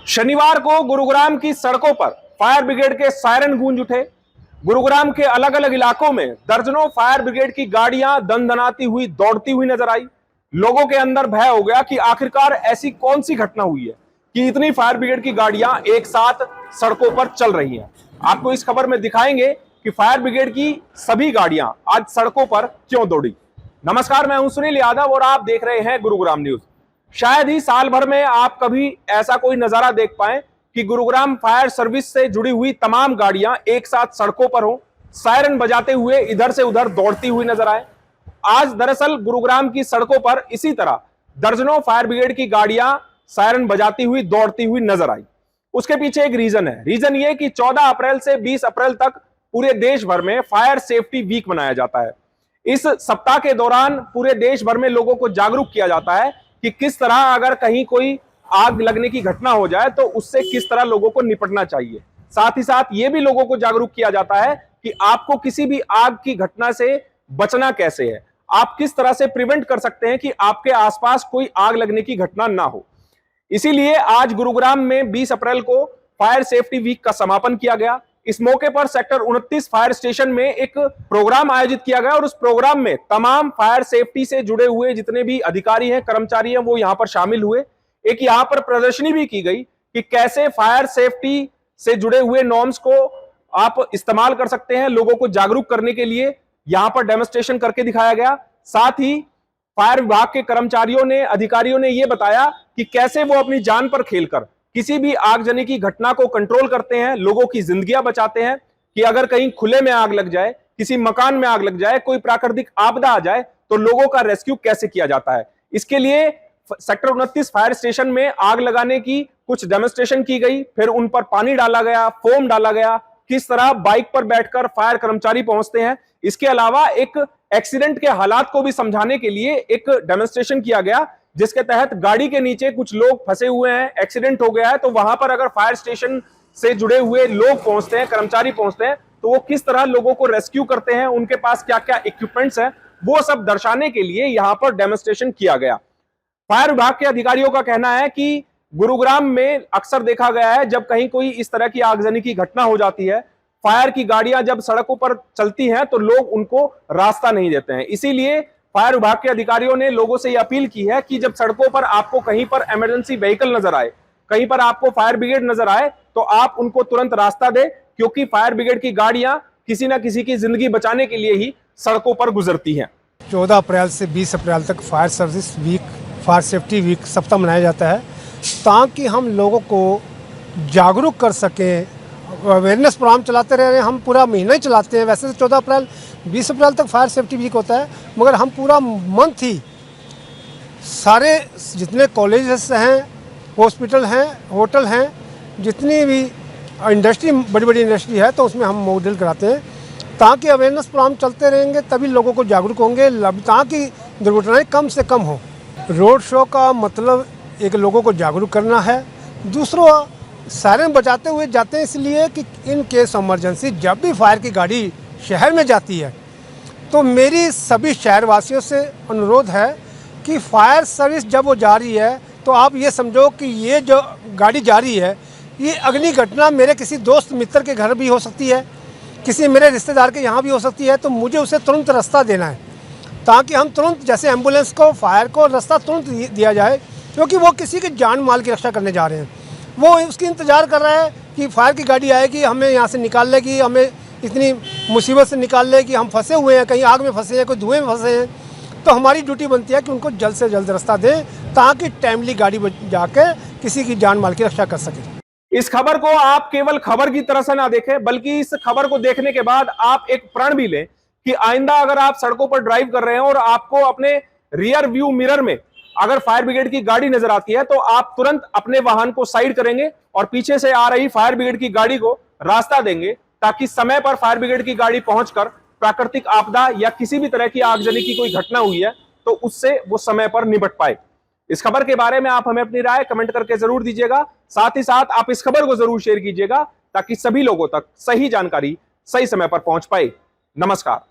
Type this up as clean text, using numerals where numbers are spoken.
शनिवार को गुरुग्राम की सड़कों पर फायर ब्रिगेड के सायरन गूंज उठे। गुरुग्राम के अलग अलग इलाकों में दर्जनों फायर ब्रिगेड की गाड़ियां दनदनाती हुई दौड़ती हुई नजर आई। लोगों के अंदर भय हो गया कि आखिरकार ऐसी कौन सी घटना हुई है कि इतनी फायर ब्रिगेड की गाड़ियां एक साथ सड़कों पर चल रही हैं। आपको इस खबर में दिखाएंगे कि फायर ब्रिगेड की सभी गाड़ियां आज सड़कों पर क्यों दौड़ी। नमस्कार, मैं हूं सुनील यादव और आप देख रहे हैं गुरुग्राम न्यूज। शायद ही साल भर में आप कभी ऐसा कोई नजारा देख पाए कि गुरुग्राम फायर सर्विस से जुड़ी हुई तमाम गाड़ियां एक साथ सड़कों पर हो, सायरन बजाते हुए इधर से उधर दौड़ती हुई नजर आए। आज दरअसल गुरुग्राम की सड़कों पर इसी तरह दर्जनों फायर ब्रिगेड की गाड़ियां सायरन बजाती हुई दौड़ती हुई नजर आई। उसके पीछे एक रीजन है। रीजन ये कि 14 अप्रैल से 20 अप्रैल तक पूरे देश भर में फायर सेफ्टी वीक मनाया जाता है। इस सप्ताह के दौरान पूरे देश भर में लोगों को जागरूक किया जाता है कि किस तरह अगर कहीं कोई आग लगने की घटना हो जाए तो उससे किस तरह लोगों को निपटना चाहिए। साथ ही साथ ये भी लोगों को जागरूक किया जाता है कि आपको किसी भी आग की घटना से बचना कैसे है, आप किस तरह से प्रिवेंट कर सकते हैं कि आपके आसपास कोई आग लगने की घटना ना हो। इसीलिए आज गुरुग्राम में 20 अप्रैल को फायर सेफ्टी वीक का समापन किया गया। इस मौके पर सेक्टर 29 फायर स्टेशन में एक प्रोग्राम आयोजित किया गया और उस प्रोग्राम में तमाम फायर सेफ्टी से जुड़े हुए जितने भी अधिकारी हैं, कर्मचारी हैं, वो यहां पर शामिल हुए। एक यहां पर प्रदर्शनी भी की गई कि कैसे फायर सेफ्टी से जुड़े हुए नॉर्म्स को आप इस्तेमाल कर सकते हैं। लोगों को जागरूक करने के लिए यहां पर डेमोन्स्ट्रेशन करके दिखाया गया। साथ ही फायर विभाग के कर्मचारियों ने, अधिकारियों ने यह बताया कि कैसे वो अपनी जान पर खेलकर किसी भी आगजनी की घटना को कंट्रोल करते हैं, लोगों की जिंदगियां बचाते हैं। कि अगर कहीं खुले में आग लग जाए, किसी मकान में आग लग जाए, कोई प्राकृतिक आपदा आ जाए तो लोगों का रेस्क्यू कैसे किया जाता है। इसके लिए सेक्टर 29 फायर स्टेशन में आग लगाने की कुछ डेमोन्स्ट्रेशन की गई, फिर उन पर पानी डाला गया, फोम डाला गया, किस तरह बाइक पर बैठकर फायर कर्मचारी पहुंचते हैं। इसके अलावा एक एक्सीडेंट के हालात को भी समझाने के लिए एक डेमोन्स्ट्रेशन किया गया, जिसके तहत गाड़ी के नीचे कुछ लोग फंसे हुए हैं, एक्सीडेंट हो गया है, तो वहां पर अगर फायर स्टेशन से जुड़े हुए लोग पहुंचते हैं, कर्मचारी पहुंचते हैं, तो वो किस तरह लोगों को रेस्क्यू करते हैं, उनके पास क्या क्या इक्विपमेंट्स हैं, वो सब दर्शाने के लिए यहां पर डेमोन्स्ट्रेशन किया गया। फायर विभाग के अधिकारियों का कहना है कि गुरुग्राम में अक्सर देखा गया है जब कहीं कोई इस तरह की आगजनी की घटना हो जाती है, फायर की गाड़ियां जब सड़कों पर चलती हैं तो लोग उनको रास्ता नहीं देते हैं। इसीलिए फायर विभाग के अधिकारियों ने लोगों से यह अपील की है कि जब सड़कों पर आपको कहीं पर इमरजेंसी व्हीकल नजर आए, कहीं पर आपको फायर ब्रिगेड नजर आए, तो आप उनको तुरंत रास्ता दें, क्योंकि फायर ब्रिगेड की गाड़ियां किसी ना किसी की जिंदगी बचाने के लिए ही सड़कों पर गुजरती हैं। 14 अप्रैल से 20 अप्रैल तक fire service week, fire safety week सप्ताह मनाया जाता है ताकि हम लोगों को जागरूक कर सकें। अवेयरनेस प्रोग्राम चलाते रह रहे हैं, हम पूरा महीना ही चलाते हैं। वैसे तो 14 अप्रैल 20 अप्रैल तक फायर सेफ्टी वीक होता है, मगर हम पूरा मंथ ही सारे जितने कॉलेजेस हैं, हॉस्पिटल हैं, होटल हैं, जितनी भी इंडस्ट्री, बड़ी बड़ी इंडस्ट्री है, तो उसमें हम मॉडल कराते हैं ताकि अवेयरनेस प्रोग्राम चलते रहेंगे, तभी लोगों को जागरूक होंगे, ताकि दुर्घटनाएं कम से कम हो। रोड शो का मतलब एक लोगों को जागरूक करना है, दूसरों सायरन बजाते हुए जाते हैं इसलिए कि इन केस इमरजेंसी जब भी फायर की गाड़ी शहर में जाती है तो मेरी सभी शहरवासियों से अनुरोध है कि फायर सर्विस जब वो जा रही है तो आप ये समझो कि ये जो गाड़ी जा रही है, ये अग्नि घटना मेरे किसी दोस्त मित्र के घर भी हो सकती है, किसी मेरे रिश्तेदार के यहाँ भी हो सकती है, तो मुझे उसे तुरंत रास्ता देना है ताकि हम तुरंत, जैसे एम्बुलेंस को, फायर को रास्ता तुरंत दिया जाए, क्योंकि वो किसी की जान माल की रक्षा करने जा रहे हैं। वो उसकी इंतज़ार कर रहा है कि फायर की गाड़ी आएगी, हमें यहाँ से निकाल लेगी, हमें इतनी मुसीबत से निकाल लेगी, हम फंसे हुए हैं, कहीं आग में फंसे हैं, कोई धुएं में फंसे हैं। तो हमारी ड्यूटी बनती है कि उनको जल्द से जल्द रास्ता दें ताकि टाइमली गाड़ी जाकर किसी की जान माल की रक्षा कर सके। इस खबर को आप केवल खबर की तरह से ना देखें, बल्कि इस खबर को देखने के बाद आप एक प्रण भी लें कि आइंदा अगर आप सड़कों पर ड्राइव कर रहे हैं और आपको अपने रियर व्यू मिरर में अगर फायर ब्रिगेड की गाड़ी नजर आती है, तो आप तुरंत अपने वाहन को साइड करेंगे और पीछे से आ रही फायर ब्रिगेड की गाड़ी को रास्ता देंगे, ताकि समय पर फायर ब्रिगेड की गाड़ी पहुंचकर प्राकृतिक आपदा या किसी भी तरह की आगजनी की कोई घटना हुई है तो उससे वो समय पर निपट पाए। इस खबर के बारे में आप हमें अपनी राय कमेंट करके जरूर दीजिएगा। साथ ही साथ आप इस खबर को जरूर शेयर कीजिएगा ताकि सभी लोगों तक सही जानकारी सही समय पर पहुंच पाए। नमस्कार।